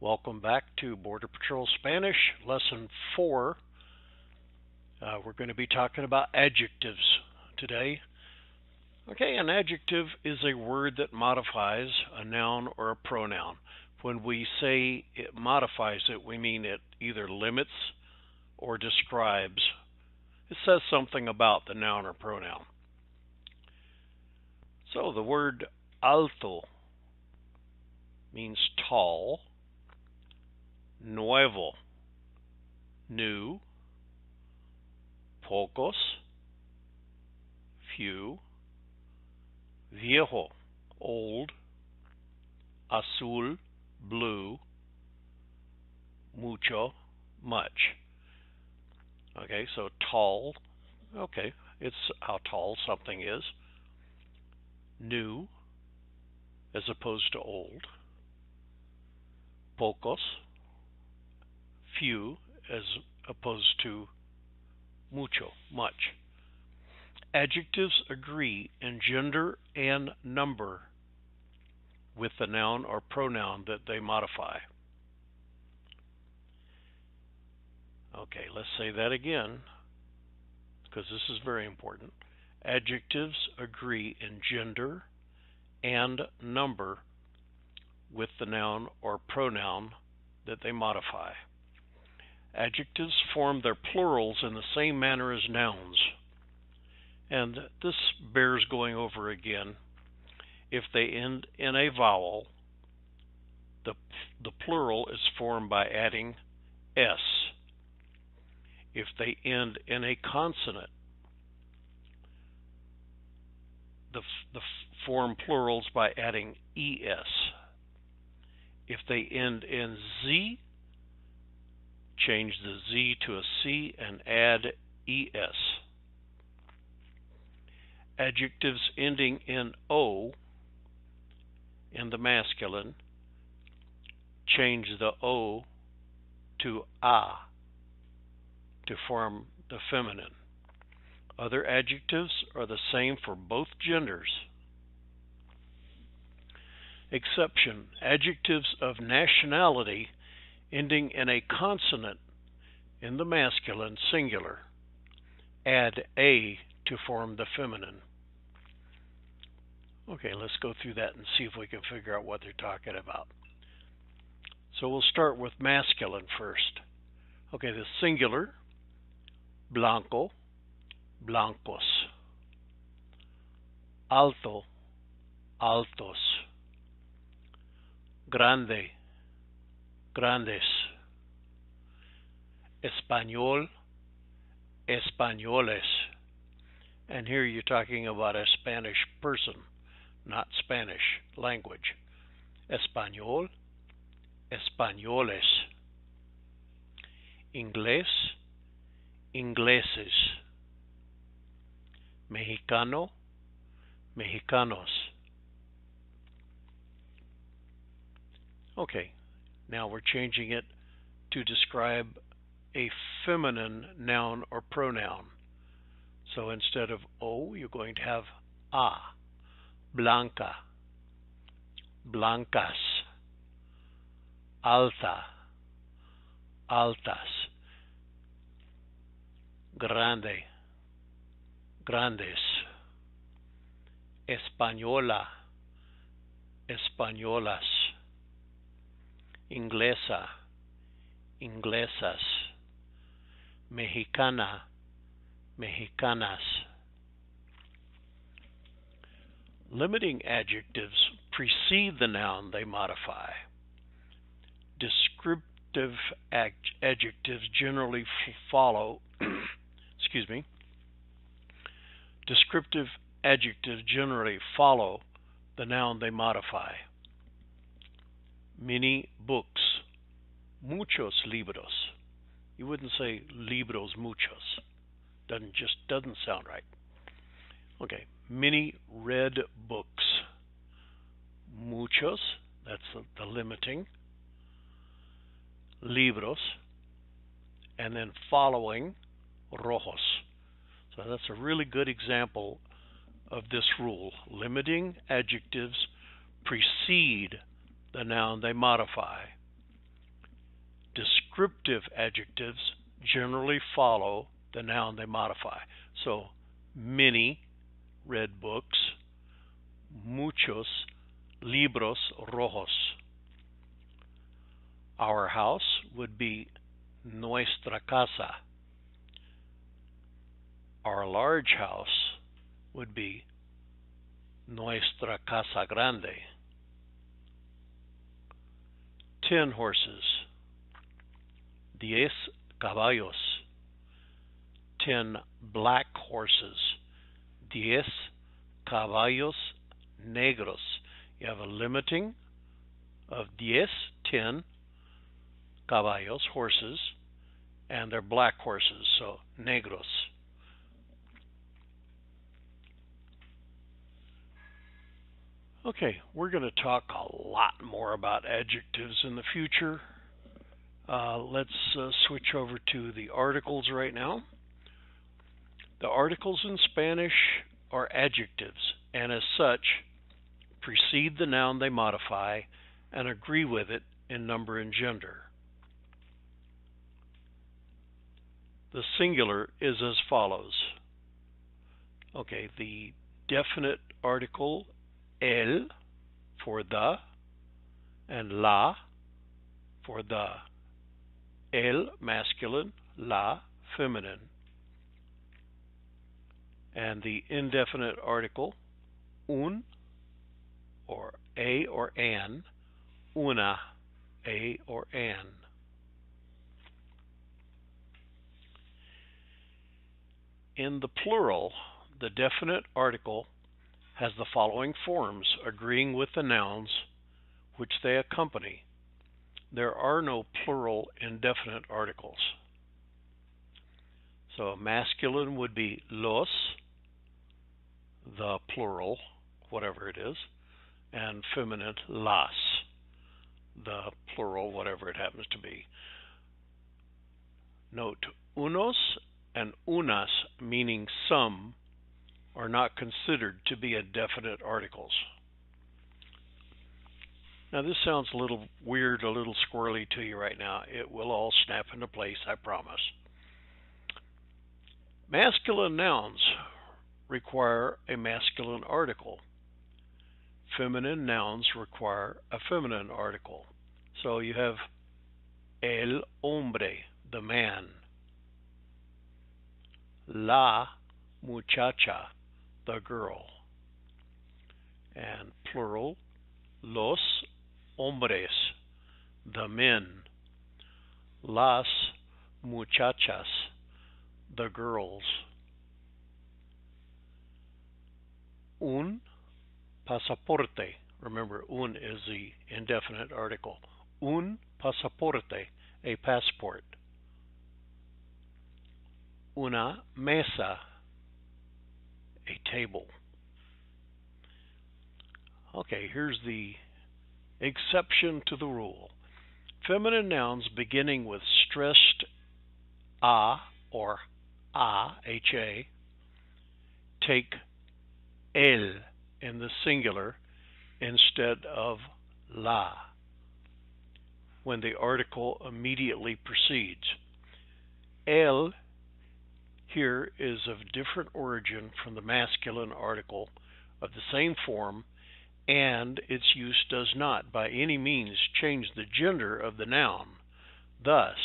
Welcome back to Border Patrol Spanish, Lesson 4. We're going to be talking about adjectives today. Okay, an adjective is a word that modifies a noun or a pronoun. When we say it modifies it, we mean it either limits or describes. It says something about the noun or pronoun. So the word alto means tall. Nuevo, new. Pocos, few. Viejo, old. Azul, blue. Mucho, much. Okay, so tall, okay, it's how tall something is. New, as opposed to old. Pocos, few, as opposed to mucho, much. Adjectives agree in gender and number with the noun or pronoun that they modify. Okay, let's say that again, because this is very important. Adjectives agree in gender and number with the noun or pronoun that they modify. Adjectives form their plurals in the same manner as nouns. And this bears going over again. If they end in a vowel, the plural is formed by adding s. If they end in a consonant, the form plurals by adding es. If they end in z, change the z to a c and add es. Adjectives ending in o in the masculine, change the o to a to form the feminine. Other adjectives are the same for both genders. Exception: adjectives of nationality ending in a consonant in the masculine singular, add a to form the feminine. Okay, let's go through that and see if we can figure out what they're talking about. So we'll start with masculine first. Okay, the singular, blanco, blancos. Alto, altos. Grande, grandes. Español, españoles. And here you're talking about a Spanish person, not Spanish language. Español, españoles. Inglés, ingleses. Mexicano, mexicanos. Okay, now we're changing it to describe a feminine noun or pronoun. So instead of o, you're going to have a. Blanca, blancas. Alta, altas. Grande, grandes. Española, españolas. Inglesa, inglesas. Mexicana, mexicanas. Limiting adjectives precede the noun they modify. Descriptive adjectives generally follow Descriptive adjectives generally follow the noun they modify. Many books, muchos libros. You wouldn't say libros muchos. Doesn't sound right. Okay, many read books. Muchos, that's the limiting. Libros, and then following, rojos. So that's a really good example of this rule. Limiting adjectives precede the noun they modify. descriptive adjectives generally follow the noun they modify. So, many red books, muchos libros rojos. Our house would be nuestra casa. Our large house would be nuestra casa grande. 10 horses, 10 caballos. 10 black horses, 10 caballos negros. You have a limiting of 10 caballos, horses, and they're black horses, so negros. Okay, we're going to talk a lot more about adjectives in the future. Let's switch over to the articles right now. The articles in Spanish are adjectives, and as such, precede the noun they modify and agree with it in number and gender. The singular is as follows. Okay, the definite article el for the and la for the. El masculine, la feminine. And the indefinite article un or a or an, una, a or an. In the plural, the definite article has the following forms agreeing with the nouns which they accompany. There are no plural indefinite articles. So masculine would be los, the plural, whatever it is, and feminine las, the plural, whatever it happens to be. Note, unos and unas, meaning some, are not considered to be indefinite articles. Now this sounds a little weird, a little squirrely to you right now. It will all snap into place, I promise. Masculine nouns require a masculine article. Feminine nouns require a feminine article. So you have el hombre, the man. La muchacha, the girl. And plural, los hombres, the men. Las muchachas, the girls. Un pasaporte. Remember, un is the indefinite article. Un pasaporte, a passport. Una mesa, a table. Okay, here's the exception to the rule. Feminine nouns beginning with stressed a or ha take el in the singular instead of la when the article immediately precedes. El here is of different origin from the masculine article of the same form, and its use does not by any means change the gender of the noun. Thus,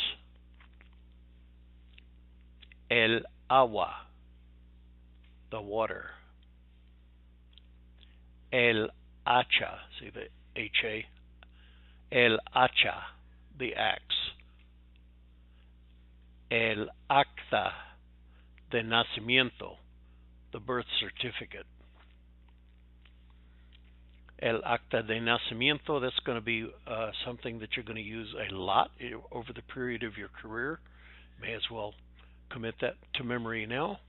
el agua, the water. El hacha, see the H-A? El hacha, the axe. El acta de nacimiento, the birth certificate. El acta de nacimiento, that's going to be something that you're going to use a lot over the period of your career. May as well commit that to memory now.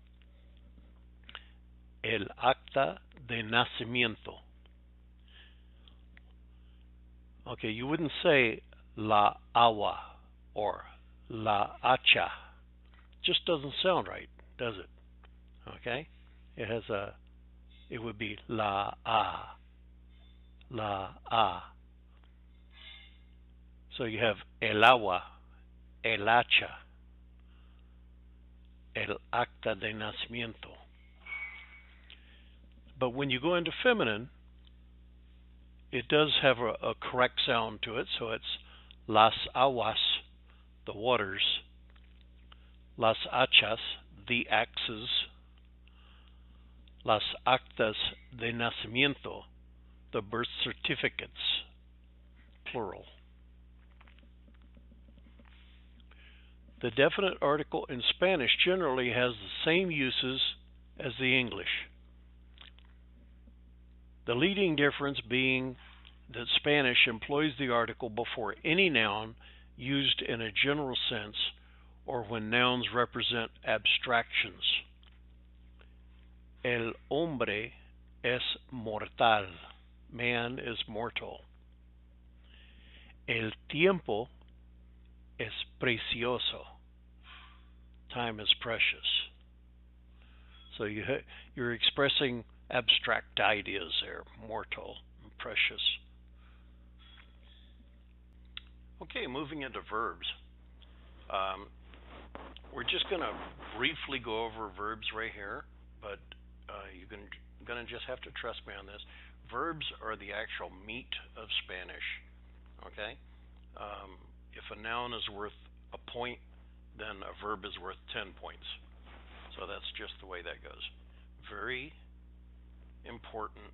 El acta de nacimiento. Okay, you wouldn't say la agua or la hacha. Just doesn't sound right, does it? Okay? It would be la a. La a. So you have el agua, el hacha, el acta de nacimiento. But when you go into feminine, it does have a correct sound to it, so it's las aguas, the waters, las hachas, the axes, las actas de nacimiento, the birth certificates, plural. The definite article in Spanish generally has the same uses as the English. The leading difference being that Spanish employs the article before any noun used in a general sense or when nouns represent abstractions. El hombre es mortal. Man is mortal. El tiempo es precioso. Time is precious. So you're expressing abstract ideas there, mortal and precious. Okay, moving into verbs. We're just going to briefly go over verbs right here, but you're going to just have to trust me on this. Verbs are the actual meat of Spanish. Okay? If a noun is worth a point, then a verb is worth 10 points. So that's just the way that goes. Very important.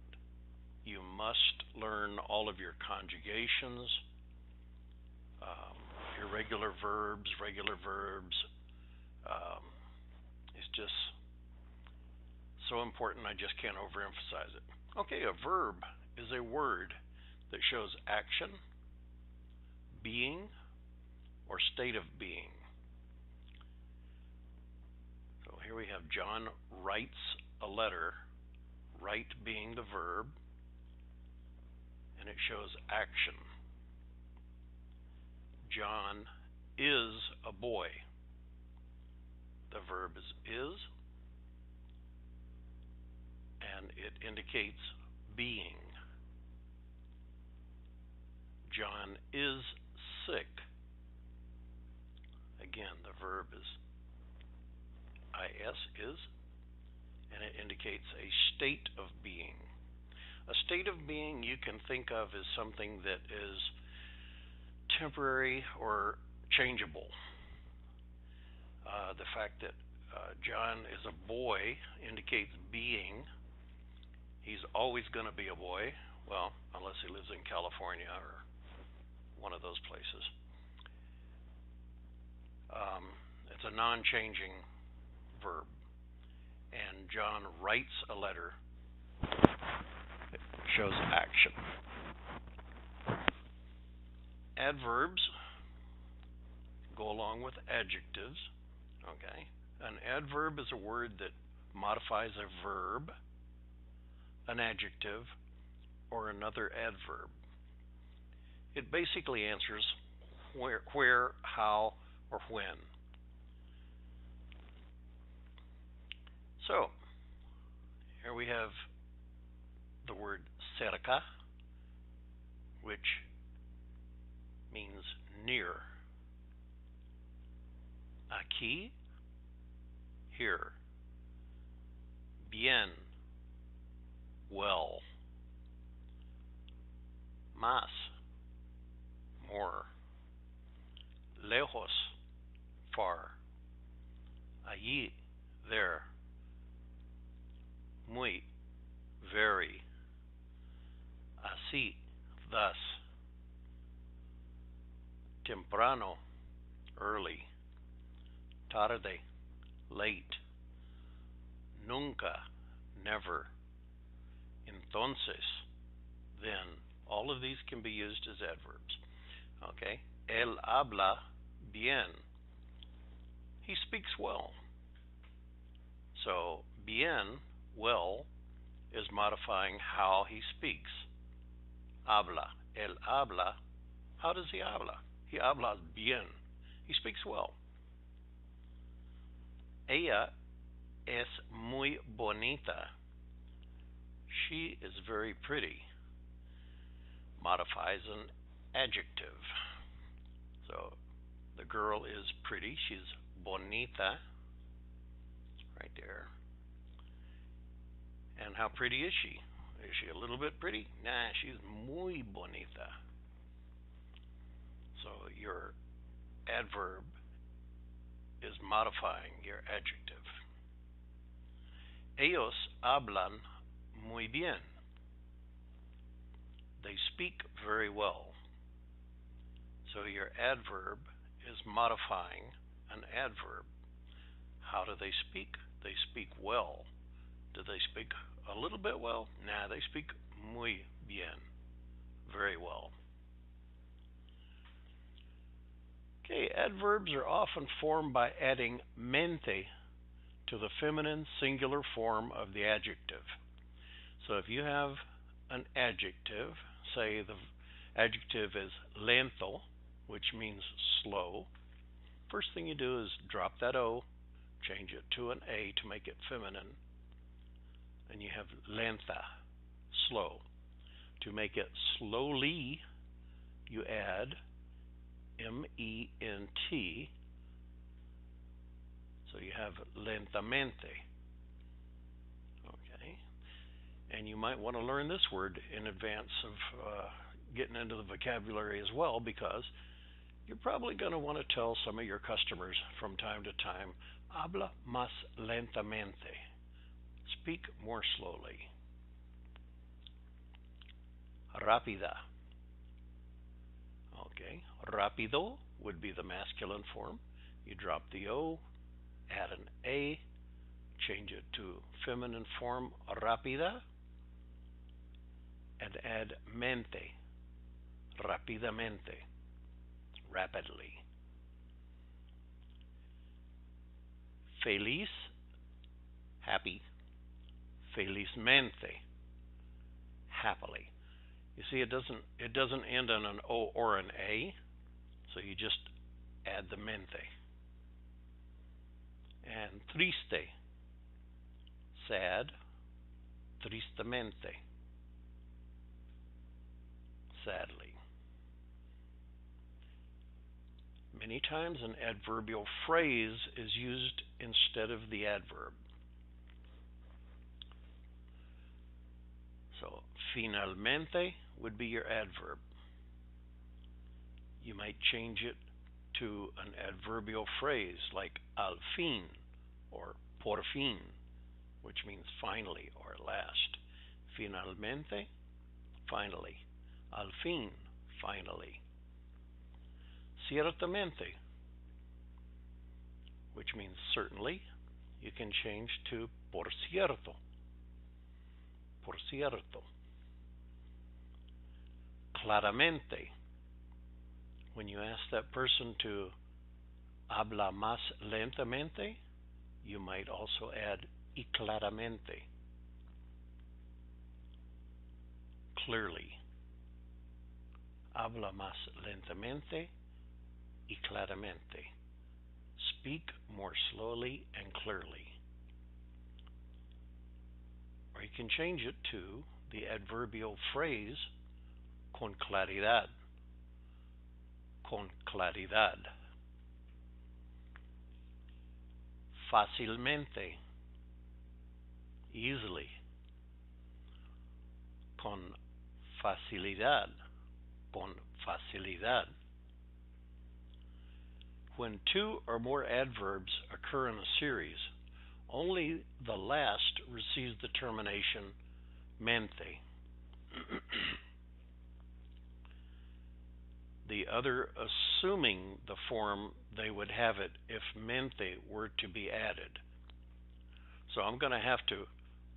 You must learn all of your conjugations, irregular verbs, regular verbs. It's just so important, I just can't overemphasize it. Okay, a verb is a word that shows action, being, or state of being. So here we have John writes a letter, write being the verb, and it shows action. John is a boy. The verb is, and it indicates being. John is sick. Again, the verb is is, and it indicates a state of being. A state of being you can think of as something that is temporary or changeable. The fact that John is a boy indicates being. He's always going to be a boy, well, unless he lives in California or one of those places. It's a non-changing verb. And John writes a letter. It shows action. Adverbs go along with adjectives. Okay. An adverb is a word that modifies a verb, an adjective, or another adverb. It basically answers where, how, or when. So, here we have the word cerca, which means near. Aquí, here. Bien, well. Más, more. Lejos, far. Allí, there. Muy, very. Así, thus. Temprano, early. Tarde, late. Nunca, never. Entonces, then. All of these can be used as adverbs. Okay? Él habla bien. He speaks well. So, bien, well, is modifying how he speaks. Habla. Él habla. How does he habla? He habla bien. He speaks well. Ella es muy bonita. She is very pretty. Modifies an adjective. So, The girl is pretty. She's bonita, right there. And how pretty is she? Is she a little bit pretty? Nah, she's muy bonita. So your adverb is modifying your adjective. Ellos hablan muy bien. They speak very well. So your adverb is modifying an adverb. How do they speak? They speak well. Do they speak a little bit well? Nah, they speak muy bien, very well. Okay, adverbs are often formed by adding mente to the feminine singular form of the adjective. So if you have an adjective, say the adjective is lento, which means slow, first thing you do is drop that O, change it to an A to make it feminine, and you have lenta, slow. To make it slowly, you add ment, so you have lentamente. Okay, and you might want to learn this word in advance of getting into the vocabulary as well, because you're probably going to want to tell some of your customers from time to time, habla más lentamente, speak more slowly. Rápida. Okay, rápido would be the masculine form. You drop the O, add an A, change it to feminine form, rápida, and add mente, rápidamente, rapidly. Feliz, happy. Felizmente, happily. You see, it doesn't end on an O or an A, so you just add the mente. And triste, sad, tristemente, sadly. Many times an adverbial phrase is used instead of the adverb. So finalmente would be your adverb. You might change it to an adverbial phrase like al fin or por fin, which means finally or at last. Finalmente, finally. Al fin, finally. Ciertamente, which means certainly, you can change to por cierto. Por cierto. Claramente, when you ask that person to habla más lentamente, you might also add y claramente. Clearly. Habla más lentamente y claramente. Speak more slowly and clearly. Or you can change it to the adverbial phrase con claridad. Con claridad. Fácilmente. Easily. Con facilidad. Con facilidad. When two or more adverbs occur in a series, only the last receives the termination mente. The other assuming the form they would have it if mente were to be added. So I'm going to have to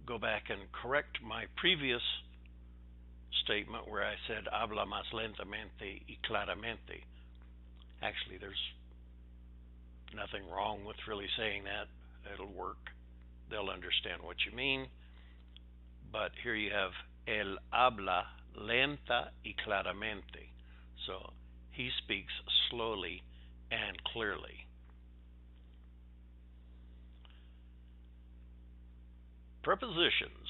go back and correct my previous statement where I said habla más lentamente y claramente. Actually, there's nothing wrong with really saying that. It'll work. They'll understand what you mean. But here you have él habla lenta y claramente. So he speaks slowly and clearly. Prepositions.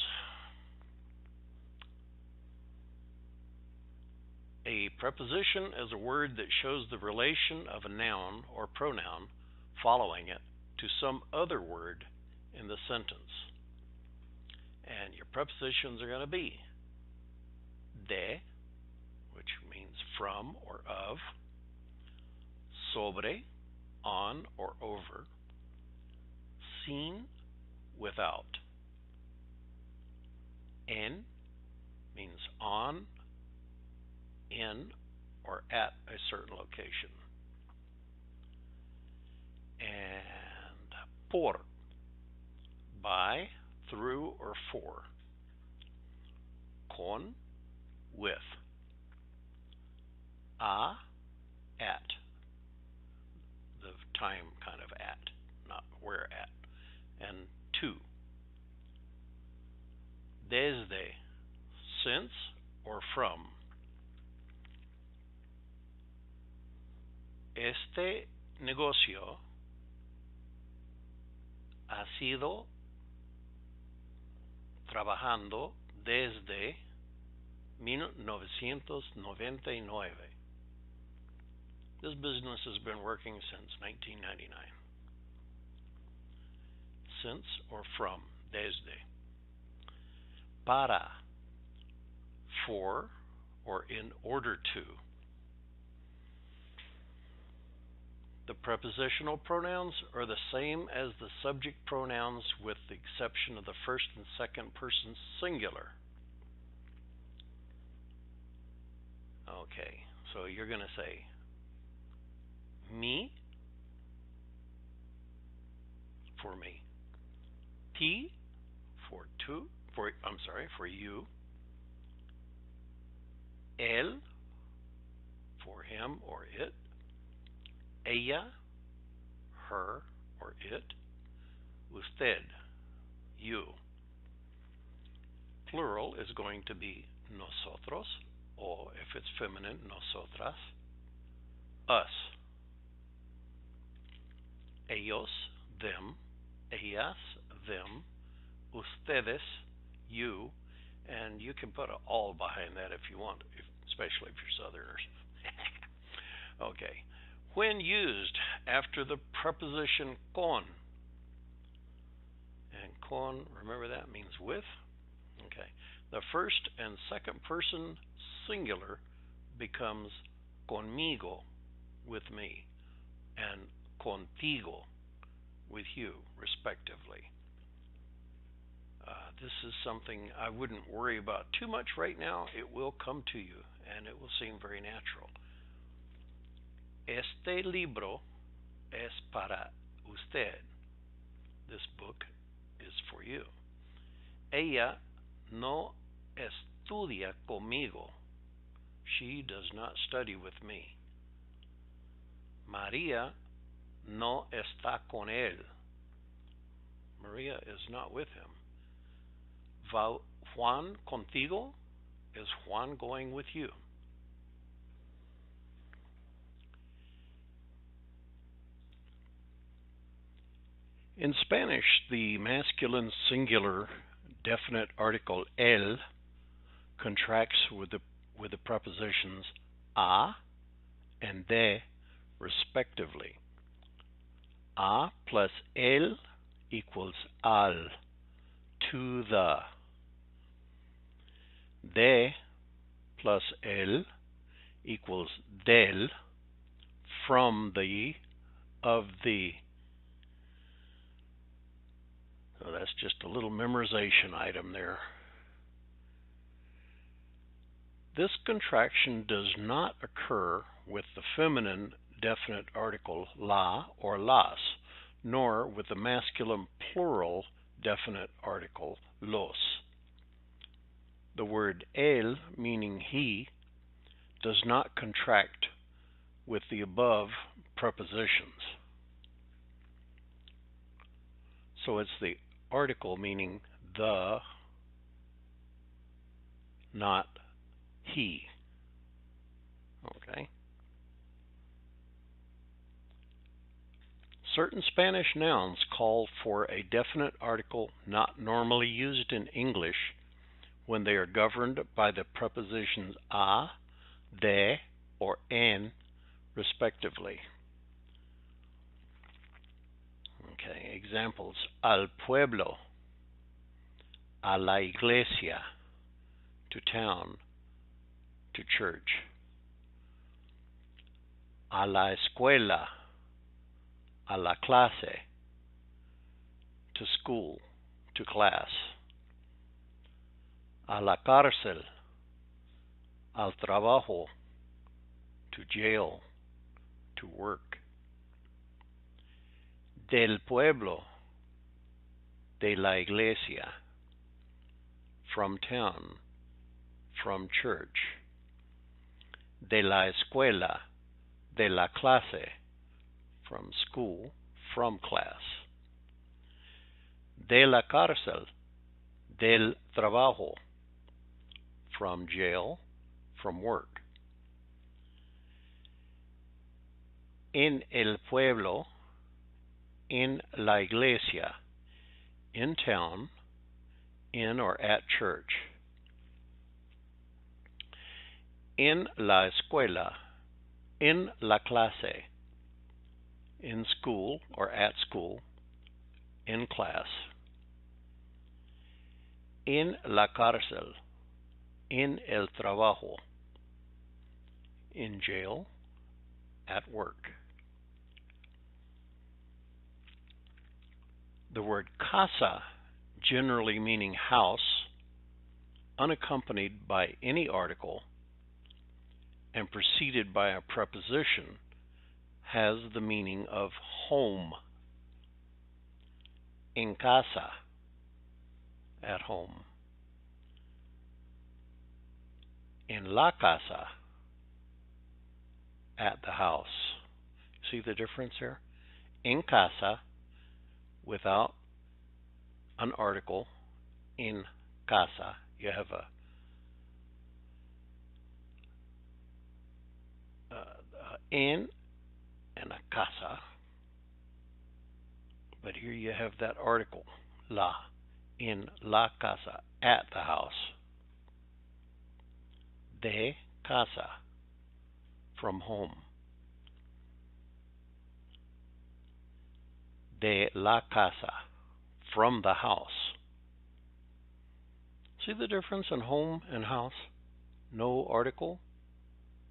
A preposition is a word that shows the relation of a noun or pronoun following it to some other word in the sentence. And your prepositions are going to be de, which means from or of, sobre, on or over, sin, without, en means on, in, or at a certain location, and por, by, through, or for, con, with, a, at, the time kind of at, not where at, and to, desde, since or from. Este negocio ha sido trabajando desde 1999. This business has been working since 1999. Since or from, desde. Para, for or in order to. The prepositional pronouns are the same as the subject pronouns with the exception of the first and second person singular. Okay, so you're going to say me for me, ti for you, él for him or it, ella, her or it, usted, you. Plural is going to be nosotros, or if it's feminine, nosotras, us, ellos, them, ellas, them, ustedes, you, and you can put an all behind that if you want, especially if you're Southerners. Okay. When used after the preposition con, and con, remember that means with. Okay. The first and second person singular becomes conmigo, with me, and contigo, with you, respectively. This is something I wouldn't worry about too much right now. It will come to you, and it will seem very natural. Este libro es para usted. This book is for you. Ella no estudia conmigo. She does not study with me. María no está con él. Maria is not with him. Va Juan contigo? Is Juan going with you? In Spanish, the masculine singular definite article el contracts with the prepositions a and de, respectively. A plus el equals al, to the. De plus el equals del, from the, of the. So that's just a little memorization item there. This contraction does not occur with the feminine definite article la or las, nor with the masculine plural definite article los. The word él, meaning he, does not contract with the above prepositions. So it's the article meaning the, not he. Okay. Certain Spanish nouns call for a definite article not normally used in English when they are governed by the prepositions a, de, or en, respectively. Okay, examples: al pueblo, a la iglesia, to town, to church; a la escuela, a la clase, to school, to class; a la cárcel, al trabajo, to jail, to work; del pueblo, de la iglesia, from town, from church; de la escuela, de la clase, from school, from class; de la cárcel, del trabajo, from jail, from work; en el pueblo, in la iglesia, in town, in or at church; en la escuela, in la clase, in school or at school, in class; en la cárcel, in el trabajo, in jail, at work. The word casa, generally meaning house, unaccompanied by any article, and preceded by a preposition, has the meaning of home. En casa, at home. En la casa, at the house. See the difference here? En casa, without an article. In casa, you have a en and a casa, but here you have that article, la, in la casa, at the house; de casa, from home; de la casa, from the house. See the difference in home and house? No article,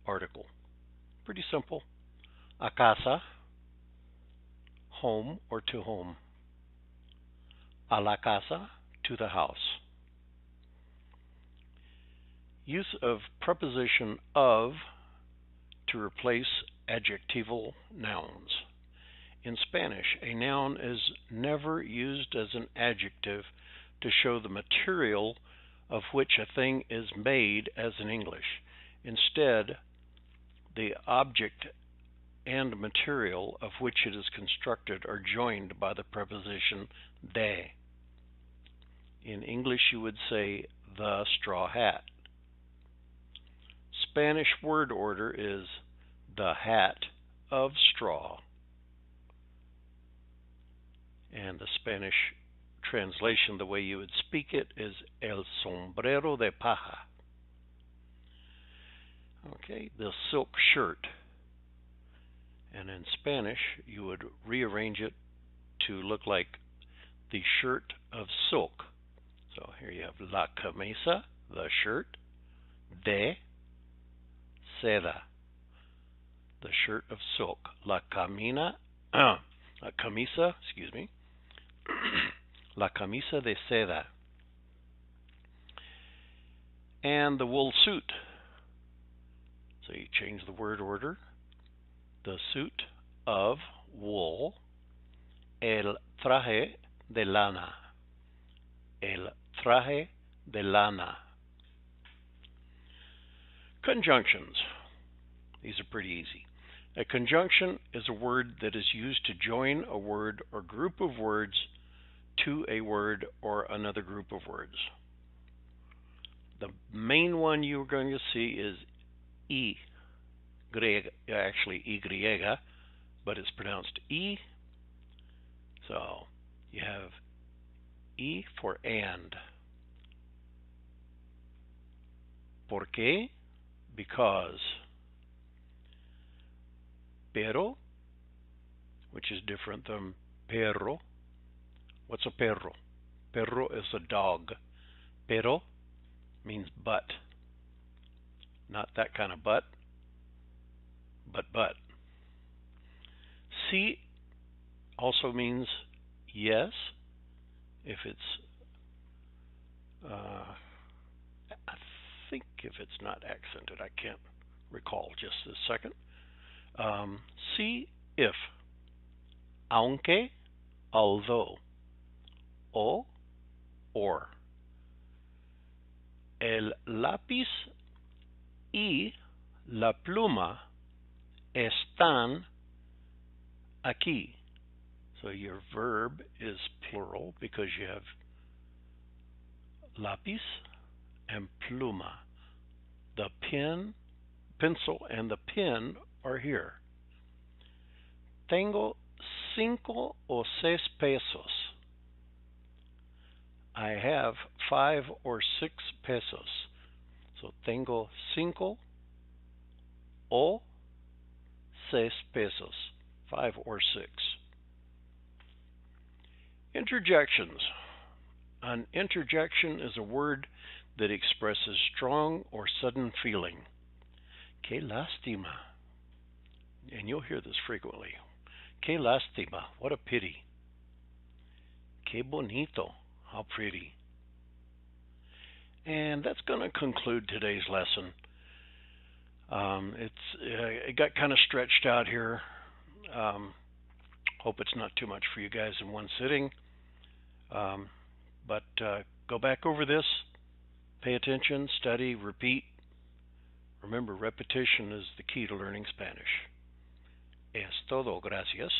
article. Pretty simple. A casa, home or to home; a la casa, to the house. Use of preposition of to replace adjectival nouns. In Spanish, a noun is never used as an adjective to show the material of which a thing is made as in English. Instead, the object and material of which it is constructed are joined by the preposition de. In English, you would say the straw hat. Spanish word order is the hat of straw. And the Spanish translation, the way you would speak it, is el sombrero de paja. Okay, the silk shirt. And in Spanish, you would rearrange it to look like the shirt of silk. So here you have la camisa, the shirt, de seda, the shirt of silk. La camisa, excuse me, la camisa de seda. And the wool suit. So you change the word order. The suit of wool, el traje de lana, el traje de lana. Conjunctions. These are pretty easy. A conjunction is a word that is used to join a word or group of words to a word or another group of words. The main one you're going to see is actually Y, but it's pronounced E. So you have E for and. ¿Por qué? Because. pero, which is different than perro. What's a perro? Perro is a dog. Pero means but. Not that kind of but but. Sí also means yes, if it's, I think if it's not accented, I can't recall just this second. Sí, if. Aunque, although. O, or. El lápiz y la pluma están aquí. So your verb is plural because you have lápiz and pluma. The pencil and the pen are here. Tengo 5 o 6 pesos. I have 5 or 6 pesos. So tengo 5 o 6 pesos. 5 or 6. Interjections. An interjection is a word that expresses strong or sudden feeling. Que lástima. And you'll hear this frequently. Que lástima. What a pity. Que bonito. How pretty. And that's going to conclude today's lesson. It got kind of stretched out here. Hope it's not too much for you guys in one sitting. But go back over this. Pay attention, study, repeat. Remember, repetition is the key to learning Spanish. Es todo. Gracias.